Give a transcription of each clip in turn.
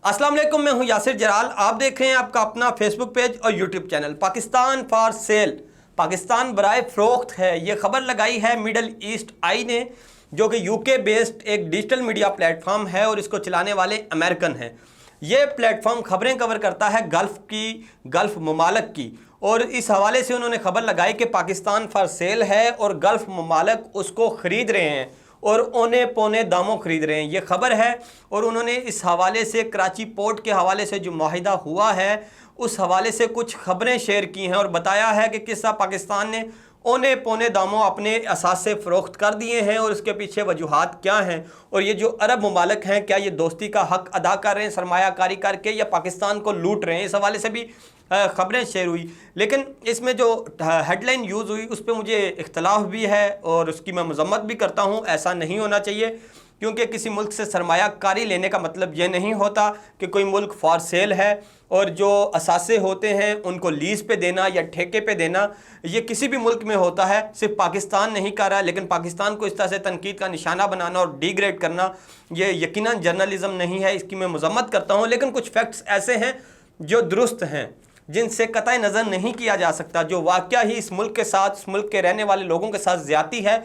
अस्सलाम वालेकुम, मैं हूं यासिर जलाल। आप देख रहे हैं आपका अपना फेसबुक पेज और YouTube channel Pakistan for sale. Pakistan बराए फ़रोख्त है। ये खबर लगाई है मिडल ईस्ट आई ने, जो कि यूके बेस्ड एक डिजिटल मीडिया प्लेटफॉर्म है और इसको चलाने वाले अमेरिकन हैं। ये प्लेटफॉर्म खबरें कवर करता है गल्फ़ ममालक की, और इस हवाले से उन्होंने खबर लगाई कि पाकिस्तान फॉर सेल है और गल्फ़ ममालक उसको ख़रीद रहे हैं और औने पौने दामों ख़रीद रहे हैं। ये खबर है। और उन्होंने इस हवाले से कराची पोर्ट के हवाले से जो माहिदा हुआ है उस हवाले से कुछ खबरें शेयर की हैं और बताया है कि किस तरह पाकिस्तान ने औने पौने दामों अपने असासे फ़रोख्त कर दिए हैं और इसके पीछे वजूहात क्या हैं, और ये जो अरब ममालिक हैं क्या ये दोस्ती का हक़ अदा कर रहे हैं सरमायाकारी करके या पाकिस्तान को लूट रहे हैं। इस हवाले से भी ख़बरें शेयर हुई, लेकिन इसमें जो हेडलाइन यूज़ हुई उस पर मुझे इख्तलाफ भी है और उसकी मैं मज़म्मत भी करता हूँ। ऐसा नहीं होना चाहिए, क्योंकि किसी मुल्क से सरमायाकारी लेने का मतलब ये नहीं होता कि कोई मुल्क फॉर सेल है, और जो असासे होते हैं उनको लीज़ पे देना या ठेके पे देना ये किसी भी मुल्क में होता है। सिर्फ पाकिस्तान नहीं कर रहा, लेकिन पाकिस्तान को इस तरह से तनकीद का निशाना बनाना और डिग्रेड करना ये यकीनन जर्नलिज़म नहीं है। इसकी मैं मज़म्मत करता हूँ, लेकिन कुछ फैक्ट्स ऐसे हैं जो दुरुस्त हैं, जिनसे कतई नज़र नहीं किया जा सकता, जो वाक़या ही इस मुल्क के साथ, इस मुल्क के रहने वाले लोगों के साथ ज़्यादती है,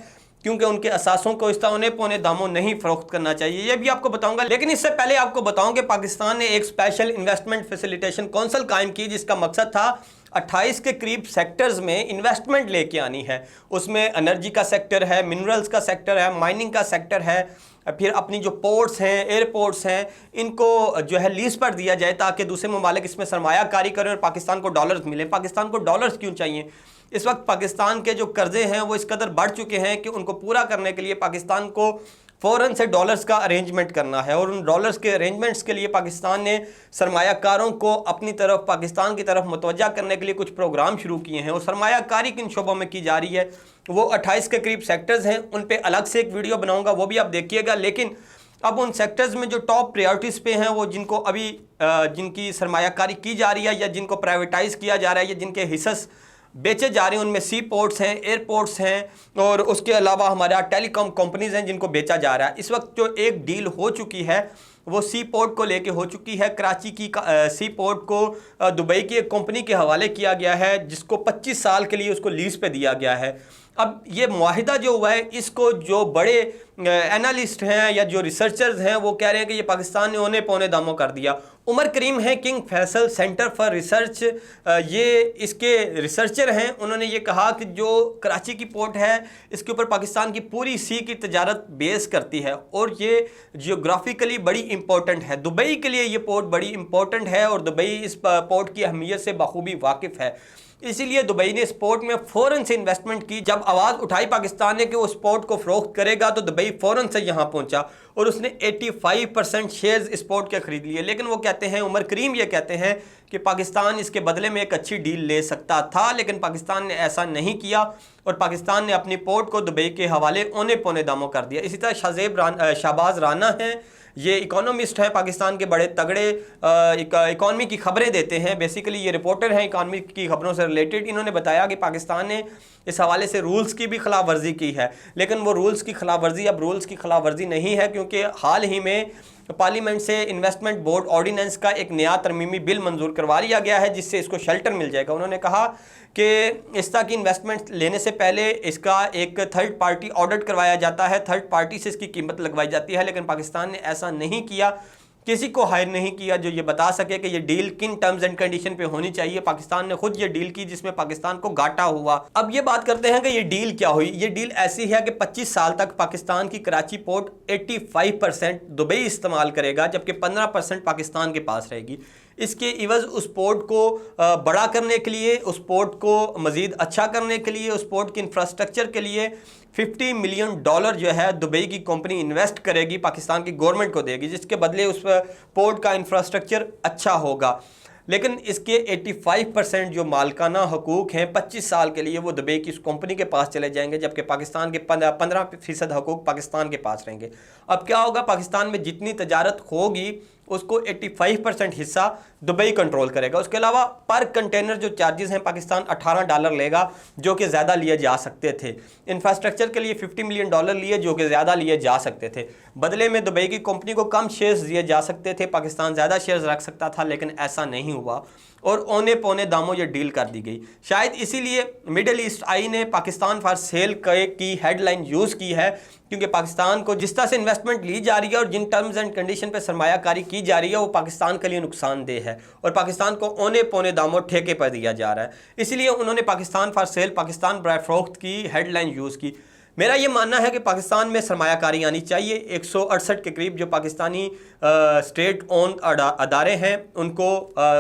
क्योंकि उनके असासों को इस तरह औने पौने दामों नहीं फ़रोख्त करना चाहिए। ये भी आपको बताऊंगा, लेकिन इससे पहले आपको बताऊं कि पाकिस्तान ने एक स्पेशल इन्वेस्टमेंट फैसिलिटेशन काउंसिल कायम की, जिसका मकसद था 28 के करीब सेक्टर्स में इन्वेस्टमेंट लेके आनी है। उसमें एनर्जी का सेक्टर है, मिनरल्स का सेक्टर है, माइनिंग का सेक्टर है, फिर अपनी जो पोर्ट्स हैं, एयरपोर्ट्स हैं, इनको जो है लीज़ पर दिया जाए ताकि दूसरे ममालिक इसमें सरमायाकारी करें और पाकिस्तान को डॉलर्स मिले। पाकिस्तान को डॉलर्स क्यों चाहिए? इस वक्त पाकिस्तान के जो कर्जे हैं वो इस कदर बढ़ चुके हैं कि उनको पूरा करने के लिए पाकिस्तान को फ़ौरन से डॉलर्स का अरेंजमेंट करना है, और उन डॉलर्स के अरेंजमेंट्स के लिए पाकिस्तान ने सरमायाकारों को अपनी तरफ, पाकिस्तान की तरफ मुतवज्जा करने के लिए कुछ प्रोग्राम शुरू किए हैं। और सरमायाकारी किन शोबों में की जा रही है वो 28 के करीब सेक्टर्स हैं। उन पर अलग से एक वीडियो बनाऊँगा, वो भी आप देखिएगा। लेकिन अब उन सेक्टर्स में जो टॉप प्रायोरिटीज़ पे हैं, वो जिनको अभी जिनकी सरमायाकारी की जा रही है या जिनको प्राइवेटाइज़ किया जा रहा है या जिनके हिस्से बेचे जा रहे हैं, उनमें सी पोर्ट्स हैं, एयरपोर्ट्स हैं, और उसके अलावा हमारा टेलीकॉम कंपनीज़ हैं जिनको बेचा जा रहा है। इस वक्त जो एक डील हो चुकी है वो सी पोर्ट को लेके हो चुकी है। कराची की सी पोर्ट को दुबई की एक कंपनी के हवाले किया गया है, जिसको 25 साल के लिए उसको लीज़ पे दिया गया है। अब ये मुआहिदा जो हुआ है, इसको जो बड़े एनालिस्ट हैं या जो रिसर्चर्स हैं वो कह रहे हैं कि ये पाकिस्तान ने औने पौने दामों कर दिया। उमर करीम है King Faisal centre for research, ये इसके रिसर्चर हैं। उन्होंने ये कहा कि जो कराची की पोर्ट है इसके ऊपर पाकिस्तान की पूरी सी की तजारत बेस करती है और ये जियोग्राफिकली बड़ी इंपॉर्टेंट है। दुबई के लिए ये पोर्ट बड़ी इंपॉर्टेंट है और दुबई इस पोर्ट की अहमियत से बखूबी वाकिफ़ है। इसीलिए दुबई ने इस पोर्ट में फ़ौरन से इन्वेस्टमेंट की। जब आवाज़ उठाई पाकिस्तान ने कि वो इस पोर्ट को फ़रोख्त करेगा, तो दुबई फ़ौरन से यहाँ पहुँचा और उसने 85% शेयर्स इस पोर्ट के ख़रीद लिए। लेकिन वो कहते हैं, उमर करीम ये कहते हैं कि पाकिस्तान इसके बदले में एक अच्छी डील ले सकता था, लेकिन पाकिस्तान ने ऐसा नहीं किया और पाकिस्तान ने अपनी पोर्ट को दुबई के हवाले औने पौने दामों कर दिया। इसी तरह शाहबाज राना हैं, ये इकोनॉमिस्ट हैं, पाकिस्तान के बड़े तगड़े इकॉनमी की खबरें देते हैं। बेसिकली ये रिपोर्टर हैं इकॉनमी की खबरों से रिलेटेड। इन्होंने बताया कि पाकिस्तान ने इस हवाले से रूल्स की भी खिलाफ वर्जी की है, लेकिन वो रूल्स की खिलाफ वर्जी अब रूल्स की खिलाफ वर्जी नहीं है, क्योंकि हाल ही में पार्लियामेंट से इन्वेस्टमेंट बोर्ड ऑर्डिनेंस का एक नया तरमीमी बिल मंजूर करवा लिया गया है, जिससे इसको शेल्टर मिल जाएगा। उन्होंने कहा कि इस तरह की इन्वेस्टमेंट लेने से पहले इसका एक थर्ड पार्टी ऑडिट करवाया जाता है, थर्ड पार्टी से इसकी कीमत लगवाई जाती है, लेकिन पाकिस्तान ने ऐसा नहीं किया। किसी को हायर नहीं किया जो ये बता सके कि ये डील किन टर्म्स एंड कंडीशन पे होनी चाहिए। पाकिस्तान ने खुद ये डील की जिसमें पाकिस्तान को घाटा हुआ। अब ये बात करते हैं कि ये डील क्या हुई। ये डील ऐसी है कि 25 साल तक पाकिस्तान की कराची पोर्ट 85% दुबई इस्तेमाल करेगा, जबकि 15% पाकिस्तान के पास रहेगी। इसके इवज़ उस पोर्ट को बड़ा करने के लिए, उस पोर्ट को मज़ीद अच्छा करने के लिए, उस पोर्ट के इंफ्रास्ट्रक्चर के लिए $50 मिलियन जो है दुबई की कंपनी इन्वेस्ट करेगी, पाकिस्तान की गवर्नमेंट को देगी, जिसके बदले उस पोर्ट का इंफ्रास्ट्रक्चर अच्छा होगा। लेकिन इसके 85% जो मालकाना हकूक़ हैं 25 साल के लिए वो दुबई की उस कंपनी के पास चले जाएंगे, जबकि पाकिस्तान के 15% हकूक़ पाकिस्तान के पास रहेंगे। अब क्या होगा, पाकिस्तान में जितनी तजारत होगी उसको 85% हिस्सा दुबई कंट्रोल करेगा। उसके अलावा पर कंटेनर जो चार्जेस हैं पाकिस्तान $18 लेगा, जो कि ज़्यादा लिए जा सकते थे। इंफ्रास्ट्रक्चर के लिए $50 मिलियन लिए, जो कि ज़्यादा लिए जा सकते थे। बदले में दुबई की कंपनी को कम शेयर्स दिए जा सकते थे, पाकिस्तान ज़्यादा शेयर्स रख सकता था, लेकिन ऐसा नहीं हुआ और औने पौने दामों ये डील कर दी गई। शायद इसीलिए मिडिल ईस्ट आई ने पाकिस्तान फॉर सेल की हेडलाइन यूज़ की है, क्योंकि पाकिस्तान को जिस तरह से इन्वेस्टमेंट ली जा रही है और जिन टर्म्स एंड कंडीशन पे सरमायाकारी की जा रही है वो पाकिस्तान के लिए नुकसानदेह है और पाकिस्तान को औने पौने दामों ठेके पर दिया जा रहा है। इसलिए उन्होंने पाकिस्तान फॉर सेल, पाकिस्तान बराए फरोख्त की हेडलाइन यूज़ की। मेरा ये मानना है कि पाकिस्तान में सरमायाकारी आनी चाहिए। 168 के करीब जो पाकिस्तानी स्टेट ओन अदारे हैं उनको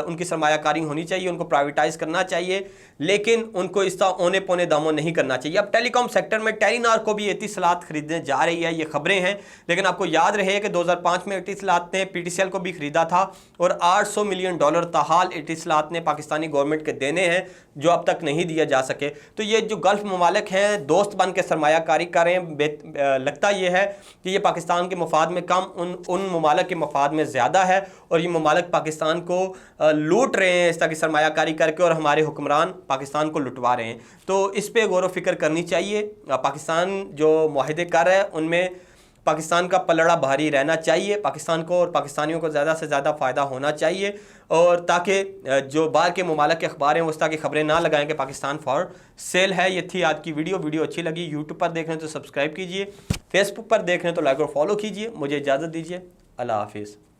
उनकी सरमायाकारी होनी चाहिए, उनको प्राइवेटाइज करना चाहिए, लेकिन उनको इस तरह औने पौने दामों नहीं करना चाहिए। अब टेलीकॉम सेक्टर में टेलीनार को भी एतिसलात खरीदने जा रही है, ये खबरें हैं, लेकिन आपको याद रहे कि 2005 में एतिसलात ने PTCL को भी खरीदा था और $800 मिलियन ताहाल एतिसलात ने पाकिस्तानी गवर्नमेंट के देने हैं, जो अब तक नहीं दिए जा सके। तो ये जो गल्फ ममालिक हैं दोस्त बन के सरमायाकारी करें, लगता ये है कि ये पाकिस्तान के मफाद में कम, उन ममालिक के मफाद में ज़्यादा है और ये ममालिक पाकिस्तान को लूट रहे हैं इस तरह की सरमायाकारी करके, और हमारे हुक्मरान पाकिस्तान को लुटवा रहे हैं। तो इस पर गौर व फिक्र करनी चाहिए। पाकिस्तान जो मुआहदे कर रहा है उनमें पाकिस्तान का पलड़ा भारी रहना चाहिए, पाकिस्तान को और पाकिस्तानियों को ज़्यादा से ज़्यादा फ़ायदा होना चाहिए, और ताकि जो बाहर के ममालिक के अखबार हैं उस तरह की खबरें ना लगाएं कि पाकिस्तान फॉर सेल है। ये थी आज की वीडियो अच्छी लगी यूट्यूब पर देख रहे हैं तो सब्सक्राइब कीजिए, फेसबुक पर देख रहे हैं तो लाइक और फॉलो कीजिए। मुझे इजाज़त दीजिए, अल्लाह हाफिज़।